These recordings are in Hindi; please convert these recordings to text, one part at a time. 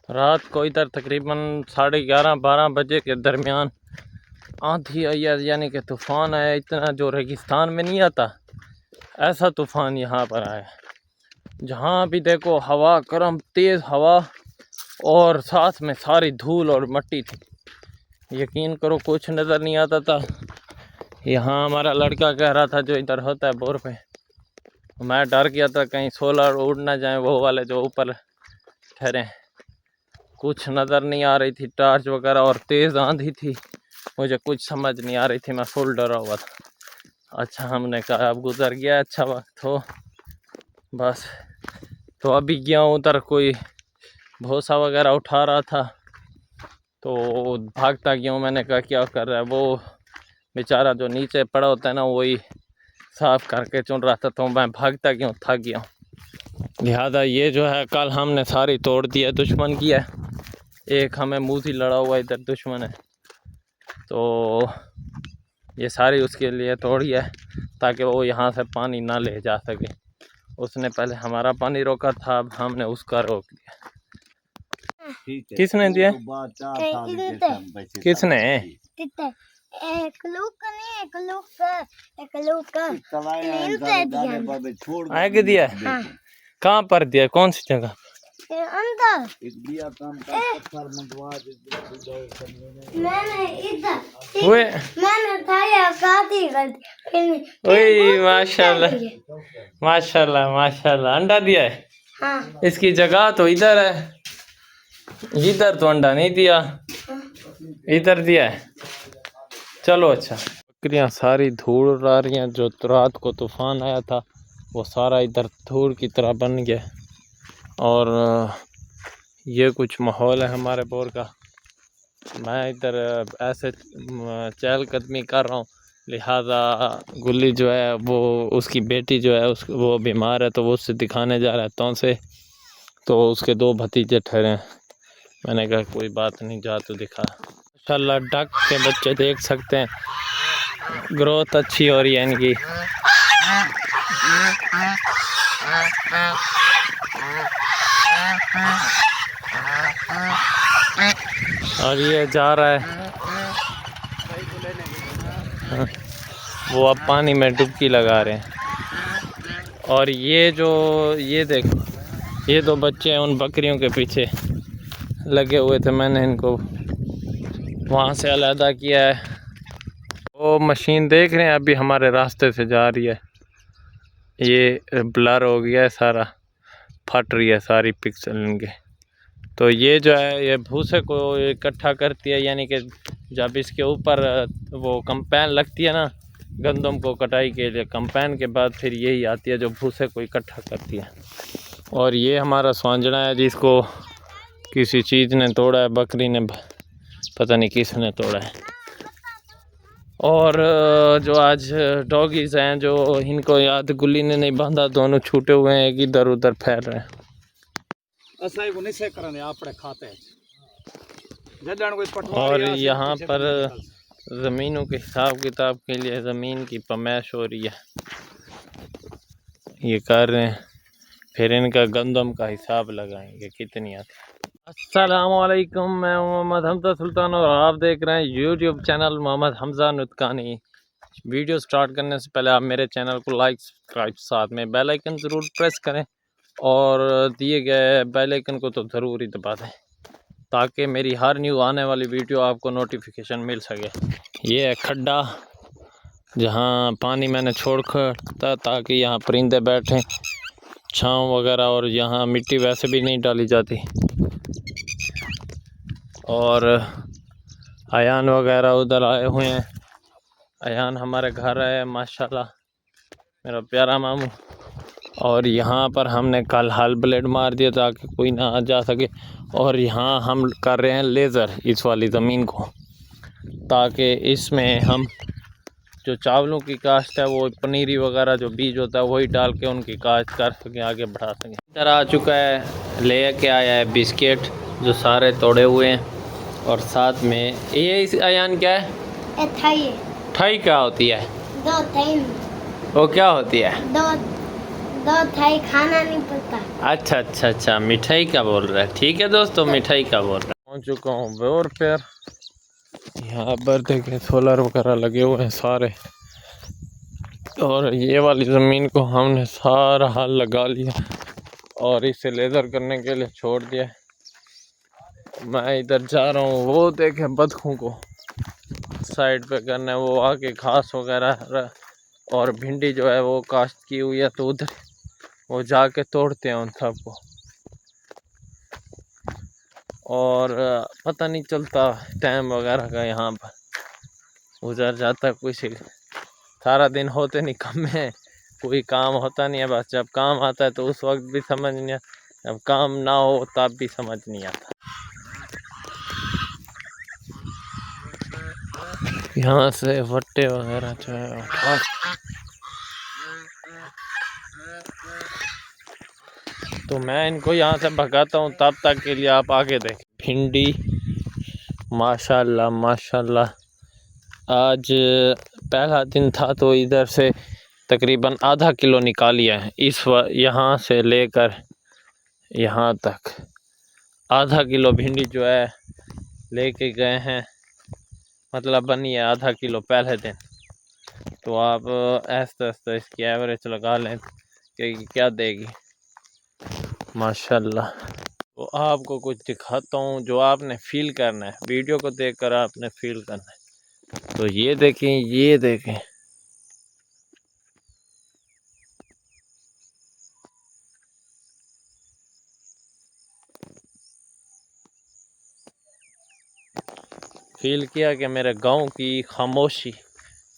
रात को इधर तकरीबन 11:30-12 बजे के दरमियान आंधी आई है, यानी कि तूफ़ान आया। इतना जो रेगिस्तान में नहीं आता ऐसा तूफ़ान यहाँ पर आया। जहाँ भी देखो हवा गर्म तेज़ हवा और साथ में सारी धूल और मिट्टी थी। यकीन करो कुछ नज़र नहीं आता था। यहाँ हमारा लड़का कह रहा था जो इधर होता है बोर पे, मैं डर गया था कहीं सोलर उड़ ना जाए, वो वाले जो ऊपर ठहरे। कुछ नज़र नहीं आ रही थी टॉर्च वगैरह और तेज़ आंधी थी, मुझे कुछ समझ नहीं आ रही थी, मैं फुल डरा हुआ था। अच्छा हमने कहा अब गुजर गया अच्छा वक्त हो बस। तो अभी गया हूँ उधर, कोई भूसा वगैरह उठा रहा था तो भागता गया हूँ। मैंने कहा क्या कर रहा है, वो बेचारा जो नीचे पड़ा होता है ना वही साफ करके चुन रहा था, तो मैं भागता गया हूँ, थक गया हूँ। लिहाजा ये जो है कल हमने सारी तोड़ दी है, दुश्मन की है। एक हमें मुँह से लड़ा हुआ इधर दुश्मन है, तो ये सारी उसके लिए तोड़ी है ताकि वो यहाँ से पानी ना ले जा सके। उसने पहले हमारा पानी रोका था, अब हमने उसका रोक दिया। किसने दिया? किसने? आगे दिया? कहाँ पर दिया, कौन सी जगह? वही माशाल्लाह माशाल्लाह माशाल्लाह, अंडा दिया है। हाँ। इसकी जगह तो इधर है, इधर तो अंडा नहीं दिया, इधर दिया है। चलो अच्छा। बकरियां सारी धूल उड़ा रही हैं, जो रात को तूफान आया था वो सारा इधर धूल की तरह बन गया। और ये कुछ माहौल है हमारे बोर का। मैं इधर ऐसे चहलकदमी कर रहा हूँ, लिहाजा गुल्ली जो है वो उसकी बेटी जो है वो बीमार है, तो वो उससे दिखाने जा रहा है तो से, तो उसके 2 भतीजे ठहरे हैं। मैंने कहा कोई बात नहीं, जा तो दिखा। माशाल्लाह डक के बच्चे देख सकते हैं, ग्रोथ अच्छी हो रही है इनकी। और ये जा रहा है, वो अब पानी में डुबकी लगा रहे हैं। और ये देखो ये 2 बच्चे हैं उन बकरियों के पीछे लगे हुए थे, मैंने इनको वहाँ से अलहदा किया है। वो मशीन देख रहे हैं अभी हमारे रास्ते से जा रही है, ये ब्लर हो गया है सारा, फट रही है सारी पिक्सल इनके। तो ये जो है ये भूसे को इकट्ठा करती है, यानी कि जब इसके ऊपर वो कंपाइन लगती है ना गंदम को कटाई के लिए, कंपाइन के बाद फिर यही आती है जो भूसे को इकट्ठा करती है। और ये हमारा स्वांजना है जिसको किसी चीज़ ने तोड़ा है, बकरी ने, पता नहीं किसने तोड़ा है। और जो आज डॉगीज़ हैं जो इनको याद गुल्ली ने नहीं बांधा, दोनों छूटे हुए हैं, एक इधर उधर फैल रहे हैं। और यहाँ पर ज़मीनों के हिसाब किताब के लिए ज़मीन की पमैश हो रही है, ये कर रहे हैं, फिर इनका गंदम का हिसाब लगाएंगे कितनी आती है। अस्सलामुअलैकुम, मैं मोहम्मद हमजा सुल्तान और आप देख रहे हैं YouTube channel Mohammad Hamza Nutkani. Video start करने से पहले आप मेरे चैनल को लाइक सब्सक्राइब साथ में बेल आइकन ज़रूर प्रेस करें और दिए गए बेल आइकन को तो ज़रूर ही दबा दें ताकि मेरी हर न्यू आने वाली वीडियो आपको नोटिफिकेशन मिल सके। ये है खड्डा जहाँ पानी मैंने छोड़ कर ताकि यहाँ परिंदे बैठें, छाँव वगैरह, और यहाँ मिट्टी वैसे भी नहीं डाली जाती। और अयान वगैरह उधर आए हुए हैं, अयान हमारे घर आए माशाल्लाह, मेरा प्यारा मामू। और यहाँ पर हमने कल हल ब्लेड मार दिया ताकि कोई ना आ जा सके। और यहाँ हम कर रहे हैं लेज़र इस वाली ज़मीन को, ताकि इसमें हम जो चावलों की काश्त है वो पनीरी वगैरह जो बीज होता है वही डाल के उनकी काश्त कर सकें, आगे बढ़ा सकें। इधर आ चुका है, ले के आया है बिस्किट जो सारे तोड़े हुए हैं, और साथ में ये इस अयान क्या है? थाई। थाई क्या होती है? दो थाई। वो क्या होती है? दो थाई खाना नहीं पड़ता। अच्छा अच्छा अच्छा, मिठाई का बोल रहा है। ठीक है दोस्तों, मिठाई का बोल रहा है। पहुँच चुका हूँ बोर पर। यहाँ पर देखें सोलर वगैरह लगे हुए हैं सारे, और ये वाली ज़मीन को हमने सारा हल लगा लिया और इसे लेज़र करने के लिए छोड़ दिया। मैं इधर जा रहा हूँ, वो देखें बतखों को साइड पे करना है, वो आके घास वगैरह और भिंडी जो है वो काश्त की हुई है, तो उधर वो जाके तोड़ते हैं उन सबको। और पता नहीं चलता टाइम वगैरह का, यहाँ पर गुजर जाता कुछ सारा दिन होते नहीं कम में, कोई काम होता नहीं है। बस जब काम आता है तो उस वक्त भी समझ नहीं आता, जब काम ना हो तब भी समझ नहीं आता। यहाँ से वट्टे वगैरह जो है तो मैं इनको यहाँ से भगाता हूँ, तब तक के लिए आप आगे देखें। भिंडी माशाल्लाह माशाल्लाह, आज पहला दिन था तो इधर से तकरीबन आधा किलो निकालिया है। यहाँ से लेकर यहाँ तक आधा किलो भिंडी जो है लेके गए हैं, मतलब बनी है आधा किलो पहले दिन। तो आप ऐसा ऐसा इसकी एवरेज लगा लें कि क्या देगी माशाल्लाह। तो आपको कुछ दिखाता हूँ जो आपने फील करना है, वीडियो को देखकर आपने फील करना है। तो ये देखें, ये देखें, फील किया कि मेरे गांव की खामोशी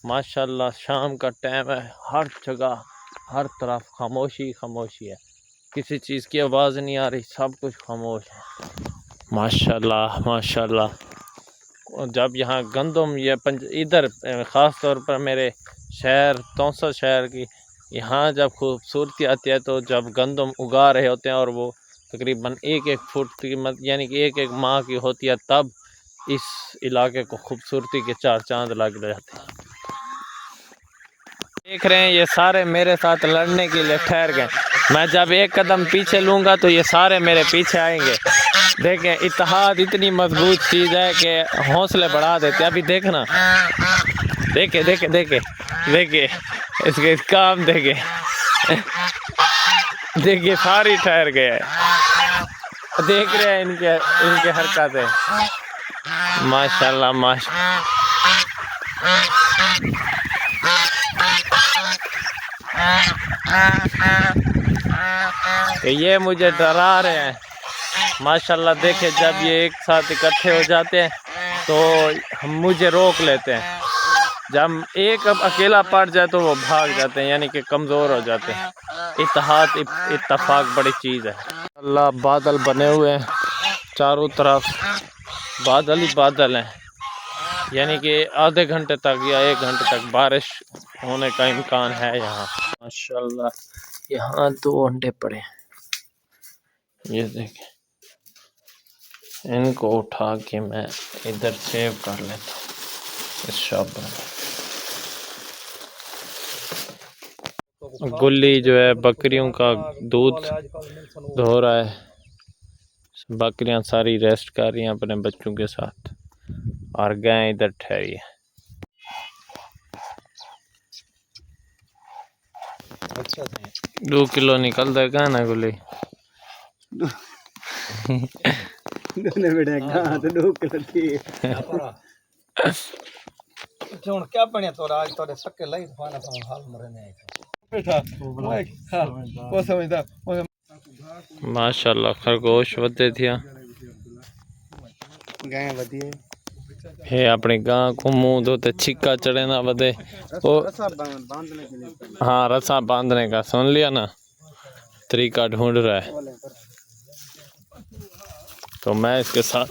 माशाल्लाह। शाम का टाइम है, हर जगह हर तरफ खामोशी खामोशी है, किसी चीज़ की आवाज़ नहीं आ रही, सब कुछ खामोश है माशाल्लाह माशाल्लाह। और जब यहाँ गंदम या इधर ख़ास तौर पर मेरे शहर तौसा शहर की यहाँ जब खूबसूरती आती है, तो जब गंदम उगा रहे होते हैं और वो तकरीबन एक एक फुट की यानी कि एक एक माह की होती है, तब इस इलाके को खूबसूरती के चार चांद लग जाते हैं। देख रहे हैं ये सारे मेरे साथ लड़ने के लिए ठहर गए। मैं जब एक कदम पीछे लूँगा तो ये सारे मेरे पीछे आएंगे। देखें, इत्तेहाद इतनी मजबूत चीज़ है कि हौसले बढ़ा देते। अभी देखना, देखे देखे देखे देखे इसके काम देखे देखिए सारी ठहर गए, देख रहे हैं इनके हरकतें माशाल्लाह माशाल्लाह। ये मुझे डरा रहे हैं माशाल्लाह। देखे जब ये एक साथ इकट्ठे हो जाते हैं तो हम मुझे रोक लेते हैं, जब एक अब अकेला पड़ जाए तो वो भाग जाते हैं, यानी कि कमज़ोर हो जाते हैं। इत्तेहाद इत्तफाक बड़ी चीज़ है। अल्लाह बादल बने हुए हैं चारों तरफ, बादल ही बादल हैं, यानी कि आधे घंटे तक या एक घंटे तक बारिश होने का इम्कान है यहाँ माशाल्लाह। यहाँ 2 अंडे पड़े, ये देखें, इनको उठा के मैं इधर सेव कर लेता हूँ इस शॉप पर। गुल्ली जो है बकरियों का दूध धो रहा है, बकरियां सारी रेस्ट कर रही हैं अपने बच्चों के साथ, और गाय इधर ठहरी है। अच्छा 2 किलो निकल देगा ना गुल्ली क्या बने तो आज तोरे सके लई खाना तो हाल मरने बैठा वो समझदा माशाल्लाह। खरगोश वधे थिया, गाय वधी हे अपनी गां को मुंह दो ते छिक्का चढ़े ना वधे। वो बांधने के लिए, हाँ, रस्सा बांधने का सुन लिया ना, तरीका ढूंढ रहा है। तो मैं इसके साथ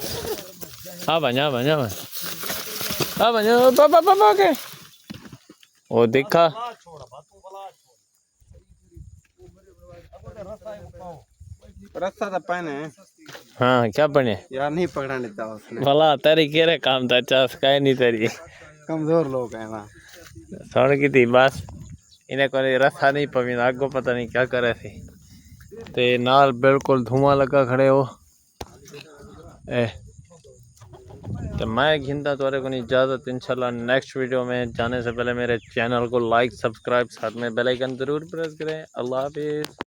आ बना पापा के वो देखा रास्ता तो पहने। हाँ क्या बने यार नहीं पकड़ा लेता उसने, भला तेरी केरे काम था चास का नहीं तेरी, कमजोर लोग हैं ना। सुन की थी बस इन्हें को रस्सा नहीं पवींदा अगो पता नहीं क्या करे थे ते नाल बिल्कुल धुआं लगा खड़े हो ए तो मैं घिंदा तोरे को इजाज़त इंशाल्लाह नेक्स्ट वीडियो में जाने से पहले मेरे चैनल को लाइक सब्सक्राइब साथ में बेल आइकन ज़रूर प्रेस करें। अल्लाह हाफिज़।